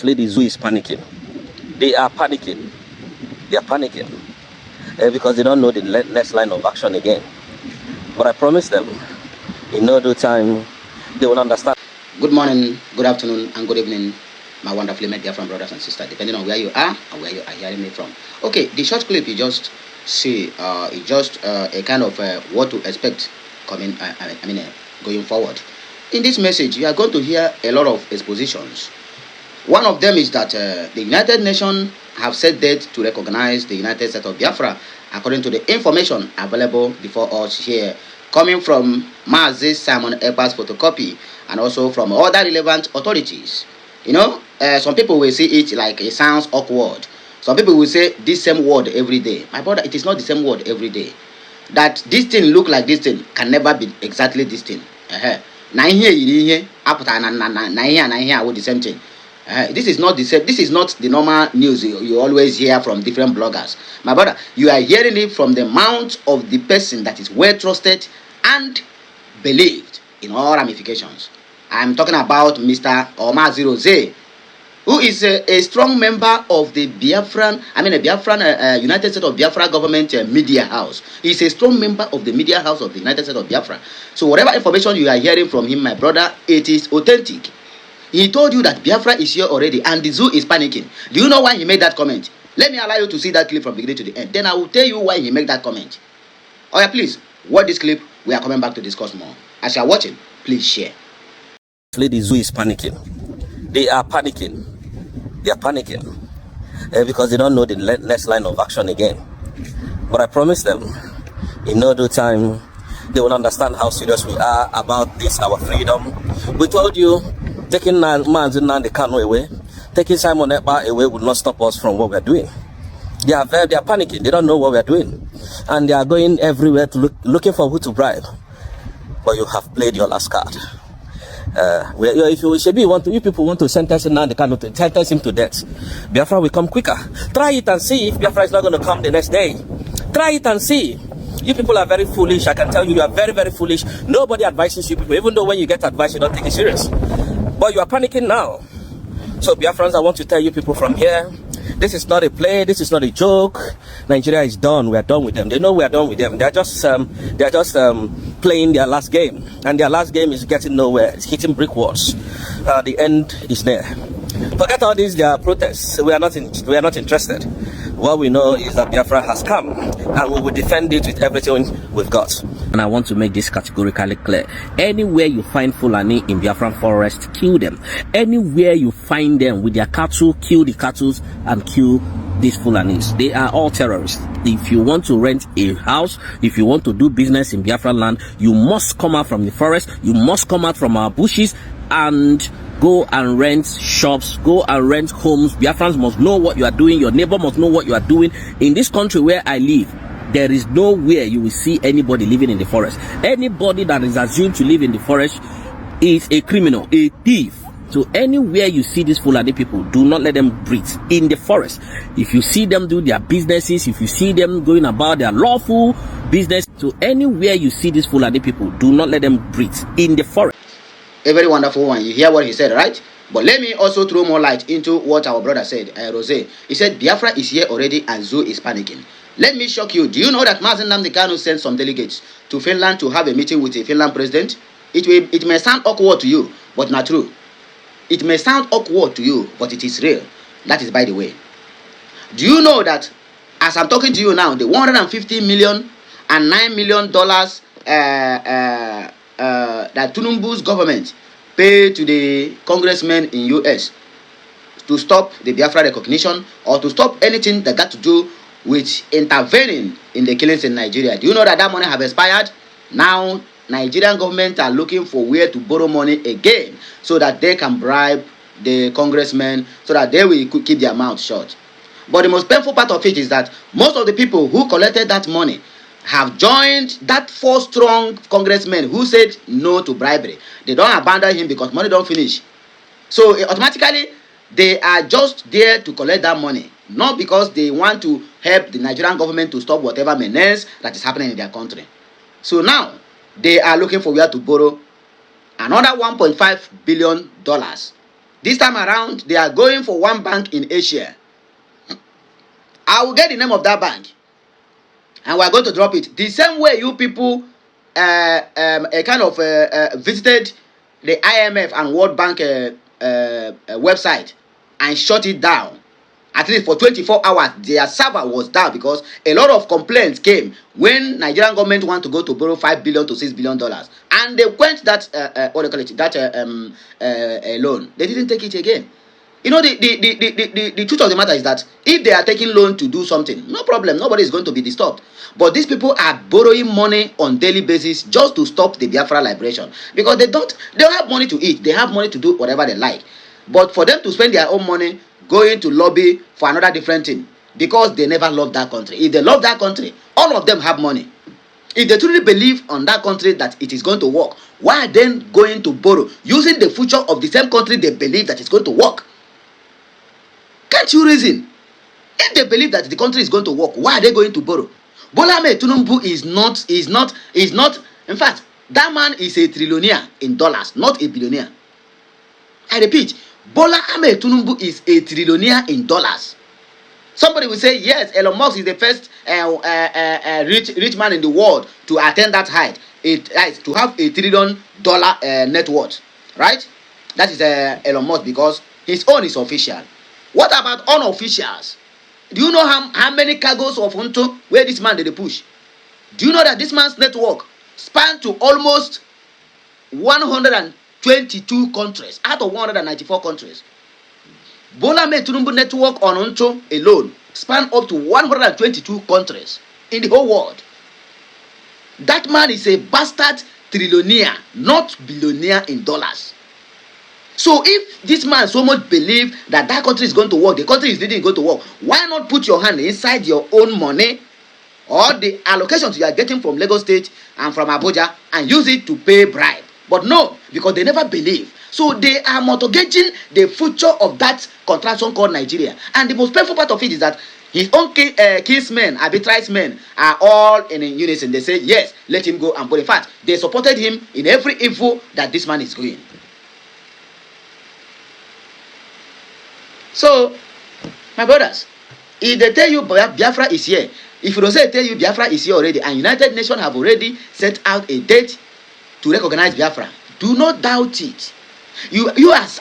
The zoo is panicking. They are panicking. They are panicking because they don't know the next line of action again. But I promise them, in no due time, they will understand. Good morning, good afternoon, and good evening, my wonderfully made Biafran brothers and sisters, depending on where you are and where you are hearing me from. Okay, the short clip you just see is just a kind of what to expect coming. Going forward. In this message, you are going to hear a lot of expositions. One of them is that the United Nations have set date to recognize the United States of Biafra, according to the information available before us here, coming from Mazi Nnamdi photocopy and also from other relevant authorities. You know, some people will see it like it sounds awkward. Some people will say this same word every day. My brother, it is not the same word every day. That this thing look like this thing can never be exactly this thing. Na here aputa na here with the same thing. This is not the same. This is not the normal news you always hear from different bloggers. My brother, you are hearing it from the mouth of the person that is well trusted and believed in all ramifications. I'm talking about Mr. Mazi Nnamdi, who is a strong member of the Biafran, United States of Biafra government media house. He's a strong member of the media house of the United States of Biafra. So whatever information you are hearing from him, my brother, it is authentic. He told you that Biafra is here already and the zoo is panicking. Do you know why he made that comment? Let me allow you to see that clip from beginning to the end. Then I will tell you why he made that comment. Oh yeah, please, watch this clip. We are coming back to discuss more. As you are watching, please share. The zoo is panicking. They are panicking. They are panicking because they don't know the next line of action again. But I promise them, in no due time, they will understand how serious we are about this, our freedom. We told you, taking Mazi Nnamdi Kanu away, taking Simon Ekpa away would not stop us from what we are doing. They are panicking. They don't know what we are doing, and they are going everywhere to looking for who to bribe. But you have played your last card. If you people want to sentence Nnamdi Kanu, to sentence him to death, Biafra will come quicker. Try it and see if Biafra is not going to come the next day. Try it and see. You people are very foolish. I can tell you, you are very, very foolish. Nobody advises you people, even though when you get advice, you don't take it serious. But you are panicking now. So Biafrans, I want to tell you people from here, this is not a play, this is not a joke. Nigeria is done. We are done with them. They know we are done with them. They are just playing their last game, and their last game is getting nowhere. It's hitting brick walls. The end is there. Forget all these their protests. We are not interested. What we know is that Biafra has come, and we will defend it with everything we've got. And I want to make this categorically clear. Anywhere you find Fulani in Biafran forest, kill them. Anywhere you find them with their cattle, kill the cattle and kill these Fulanis. They are all terrorists. If you want to rent a house, if you want to do business in Biafran land, you must come out from the forest, you must come out from our bushes and go and rent shops, go and rent homes. Biafrans must know what you are doing. Your neighbor must know what you are doing. In this country where I live, there is nowhere you will see anybody living in the forest. Anybody that is assumed to live in the forest is a criminal, a thief. So anywhere you see these Fulani people, do not let them breathe in the forest. If you see them do their businesses, if you see them going about their lawful business, so anywhere you see these Fulani people, do not let them breathe in the forest. A very wonderful one. You hear what he said, right? But let me also throw more light into what our brother said, Rose. He said Biafra is here already and zoo is panicking. Let me shock you. Do you know that Mazi Nnamdi Kanu sent some delegates to Finland to have a meeting with the Finland president? It may sound awkward to you, but not true. It may sound awkward to you, but it is real. That is by the way. Do you know that as I'm talking to you now, the $150 million and $9 million that Tinubu's government paid to the congressmen in US to stop the Biafra recognition or to stop anything that got to do with intervening in the killings in Nigeria? Do you know that money have expired? Now Nigerian government are looking for where to borrow money again so that they can bribe the congressmen so that they will keep their mouth shut. But the most painful part of it is that most of the people who collected that money have joined that 4 strong congressmen who said no to bribery. They don't abandon him because money don't finish. So automatically, they are just there to collect that money, not because they want to help the Nigerian government to stop whatever menace that is happening in their country. So now, they are looking for where to borrow another $1.5 billion. This time around, they are going for one bank in Asia. I will get the name of that bank, and we are going to drop it. The same way you people visited the IMF and World Bank website and shut it down. At least for 24 hours, their server was down because a lot of complaints came when Nigerian government want to go to borrow $5 billion to $6 billion, and they quenched that loan. They didn't take it again. You know, the truth of the matter is that if they are taking loan to do something, no problem, nobody is going to be disturbed. But these people are borrowing money on daily basis just to stop the Biafra liberation, because they don't have money to eat, they have money to do whatever they like. But for them to spend their own money going to lobby for another different thing, because they never loved that country. If they love that country, all of them have money. If they truly believe on that country that it is going to work, why are they going to borrow using the future of the same country they believe that it's going to work? Can't you reason? If they believe that the country is going to work, why are they going to borrow? Bola Tinubu is not. In fact, that man is a trillionaire in dollars, not a billionaire. I repeat, Bola Tinubu is a trillionaire in dollars. Somebody will say, yes, Elon Musk is the first rich man in the world to attain that height. To have $1 trillion net worth, right? That is Elon Musk, because his own is official. What about unofficials? Do you know how many cargoes of Hunto where this man did they push? Do you know that this man's network spans to almost 122 countries out of 194 countries? Bola Tinubu network on Hunto alone span up to 122 countries in the whole world. That man is a bastard trillionaire, not billionaire in dollars. So if this man so much believe that that country is going to work, the country is really going to work, why not put your hand inside your own money or the allocations you are getting from Lagos State and from Abuja and use it to pay bribe? But no, because they never believe. So they are mortgaging the future of that contraction called Nigeria. And the most painful part of it is that his own kinsmen, arbitrarismen, are all in unison. They say, yes, let him go. And but in fact, they supported him in every evil that this man is doing. So, my brothers, if they tell you Biafra is here, if you don't say tell you Biafra is here already, and United Nations have already set out a date to recognize Biafra, do not doubt it. You as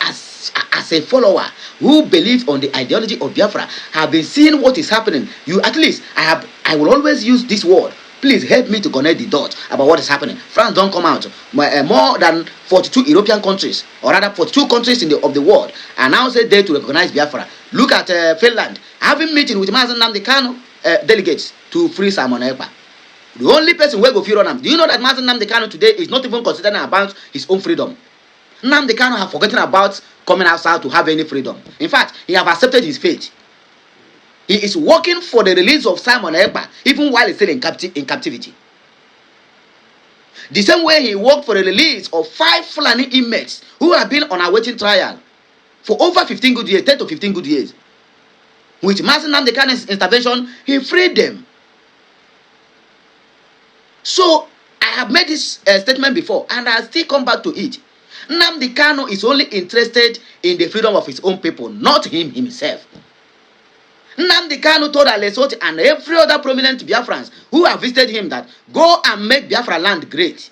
a follower who believes on the ideology of Biafra have been seeing what is happening. You at least I will always use this word. Please help me to connect the dots about what is happening. France don't come out. More than 42 European countries, or rather 42 countries of the world, are now said there to recognize Biafra. Look at Finland having meeting with Mazi Nnamdi Kanu delegates to free Simon Ekpa. The only person who go fear on him. Do you know that Mazi Nnamdi Kanu today is not even considering about his own freedom? Nnamdi Kanu have forgotten about coming outside to have any freedom. In fact, he have accepted his fate. He is working for the release of Simon Ekpa, even while he's still in captivity. The same way he worked for the release of 5 Fulani inmates who have been on awaiting trial for over 15 good years, 10 to 15 good years. With Mazi Nnamdi Kanu's intervention, he freed them. So, I have made this statement before, and I'll still come back to it. Nnamdi Kanu is only interested in the freedom of his own people, not him himself. Nnamdi Kanu told Alex Oti and every other prominent Biafrans who have visited him that go and make Biafra land great.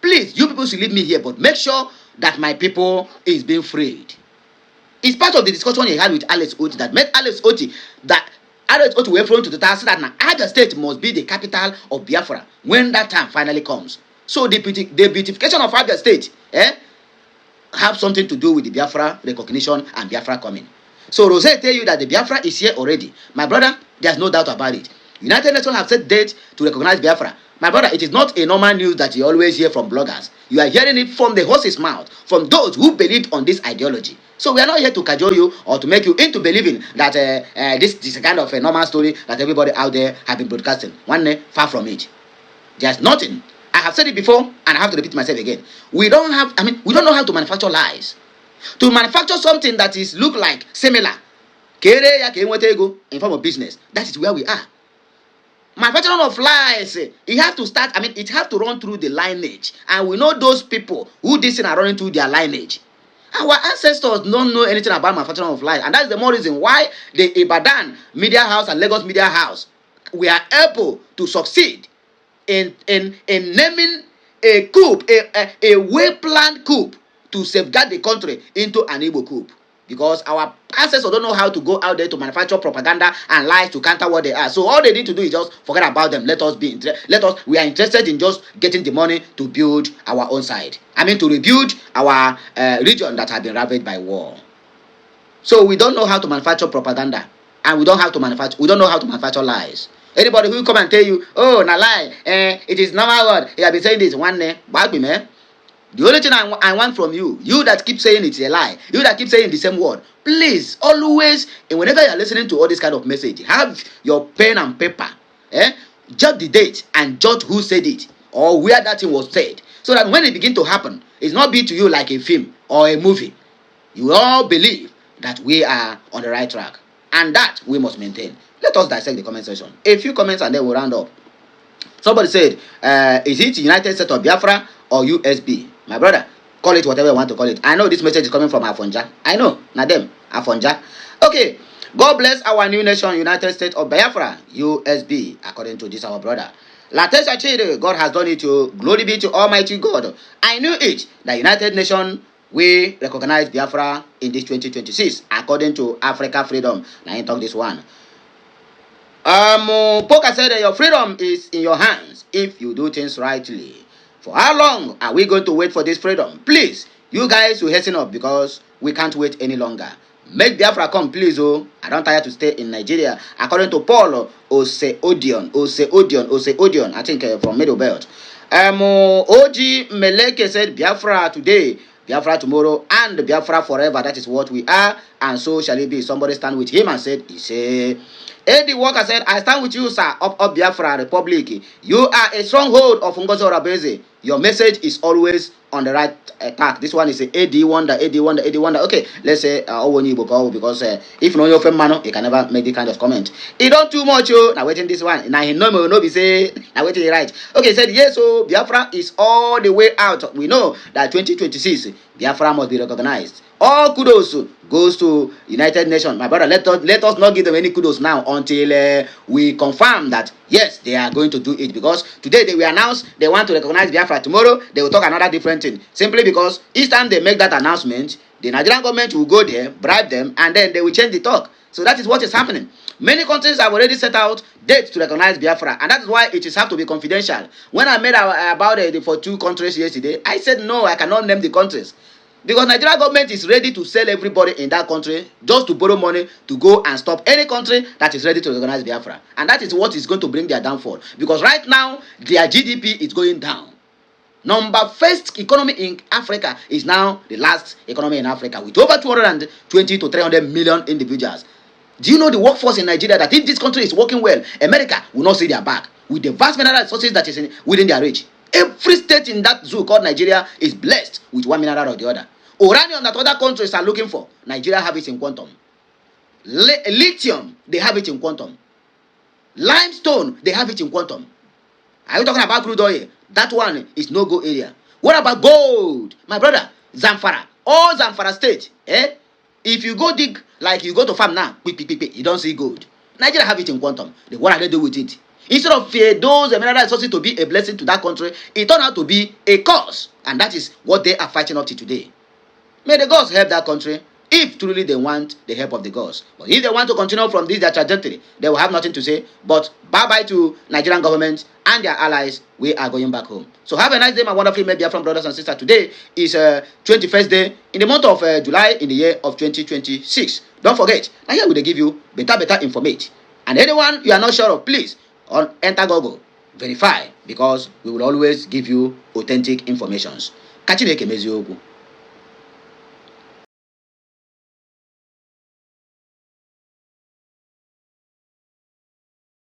Please, you people should leave me here, but make sure that my people is being freed. It's part of the discussion he had with Alex Oti that made Alex Oti went front to the task that now Abia State must be the capital of Biafra when that time finally comes. So the beautification of Abia State have something to do with the Biafra recognition and Biafra coming. So Rose tell you that the Biafra is here already. My brother, there's no doubt about it. United Nations have set date to recognize Biafra. My brother, it is not a normal news that you always hear from bloggers. You are hearing it from the horse's mouth, from those who believed on this ideology. So we are not here to cajole you or to make you into believing that this is a kind of a normal story that everybody out there have been broadcasting. One day, far from it. There's nothing. I have said it before, and I have to repeat myself again. We don't know how to manufacture lies. To manufacture something that is look like similar in form of business, that is where we are. Manufacturing of lies, it have to start, it have to run through the lineage. And we know those people who this thing are running through their lineage. Our ancestors don't know anything about manufacturing of lies, and that's the more reason why the Ibadan Media House and Lagos Media House we are able to succeed in naming a coup, a well-planned coup to safeguard the country into an Igbo coup. Because our ancestors don't know how to go out there to manufacture propaganda and lies to counter what they are. So all they need to do is just forget about them. We are interested in just getting the money to build our own side. I mean, to rebuild our region that had been ravaged by war. So we don't know how to manufacture propaganda, and we don't know how to manufacture lies. Anybody who come and tell you, oh, na lie, it is normal word. He have been saying this one day, back me, man. The only thing I want from you that keep saying it's a lie, you that keep saying the same word, please, always, and whenever you are listening to all this kind of message, have your pen and paper, jot the date and jot who said it, or where that thing was said, so that when it begin to happen, it's not be to you like a film or a movie. You all believe that we are on the right track, and that we must maintain. Let us dissect the comment section. A few comments and then we'll round up. Somebody said, is it United States of Biafra or USB? My brother, call it whatever you want to call it. I know this message is coming from Afonja. I know, not them, Afonja. Okay, God bless our new nation, United States of Biafra, USB, according to this our brother. Latesha Chide, God has done it to glory be to Almighty God. I knew it, the United Nations we recognize Biafra in this 2026, according to Africa Freedom. Now I talk this one. Poker said that your freedom is in your hands if you do things rightly. For how long are we going to wait for this freedom? Please, you guys will hasten up because we can't wait any longer. Make Biafra come, please. Oh, I don't tire to stay in Nigeria. According to Paul Oseodion, I think from Middle Belt. OG Meleke said Biafra today, Biafra tomorrow, and Biafra forever. That is what we are, and so shall it be. Somebody stand with him and said, he said, Eddie Walker said, I stand with you, sir, up Biafra Republic. You are a stronghold of Orabueze. Your message is always on the right track. This one is a Eddie Wonder. Okay, let's say because if no your friend man, he can never make this kind of comment. He don't too much, yo. Now waiting this one. Now he no be say now waiting right. Okay, he said yes, so Biafra is all the way out. We know that 2026 Biafra must be recognized. All kudos goes to United Nations. My brother, let us not give them any kudos now until we confirm that yes, they are going to do it. Because today they will announce they want to recognize Biafra. Tomorrow they will talk another different thing. Simply because each time they make that announcement, the Nigerian government will go there, bribe them, and then they will change the talk. So that is what is happening. Many countries have already set out dates to recognize Biafra, and that is why it is have to be confidential. When I made about it for 2 countries yesterday, I said no, I cannot name the countries. Because Nigeria government is ready to sell everybody in that country just to borrow money to go and stop any country that is ready to recognize Biafra. And that is what is going to bring their downfall. Because right now, their GDP is going down. First economy in Africa is now the last economy in Africa with over 220 to 300 million individuals. Do you know the workforce in Nigeria that if this country is working well, America will not see their back with the vast mineral resources that is within their reach? Every state in that zoo called Nigeria is blessed with one mineral or the other. Uranium that other countries are looking for, Nigeria have it in quantum. Lithium, they have it in quantum. Limestone, they have it in quantum. Are you talking about crude oil? That one is no-go area. What about gold? My brother, Zamfara. All Zamfara state, if you go dig, like you go to farm now, you don't see gold. Nigeria have it in quantum. What are they doing with it? Instead of those mineral resources to be a blessing to that country, it turned out to be a curse. And that is what they are fighting up to today. May the gods help that country if truly they want the help of the gods. But if they want to continue from this their trajectory, they will have nothing to say. But bye-bye to Nigerian government and their allies. We are going back home. So have a nice day, my wonderful Biafran brothers and sisters. Today is 21st day in the month of July in the year of 2026. Don't forget, now here we will give you better information. And anyone you are not sure of, please, enter Google, verify, because we will always give you authentic informations. Kachineke meziogu.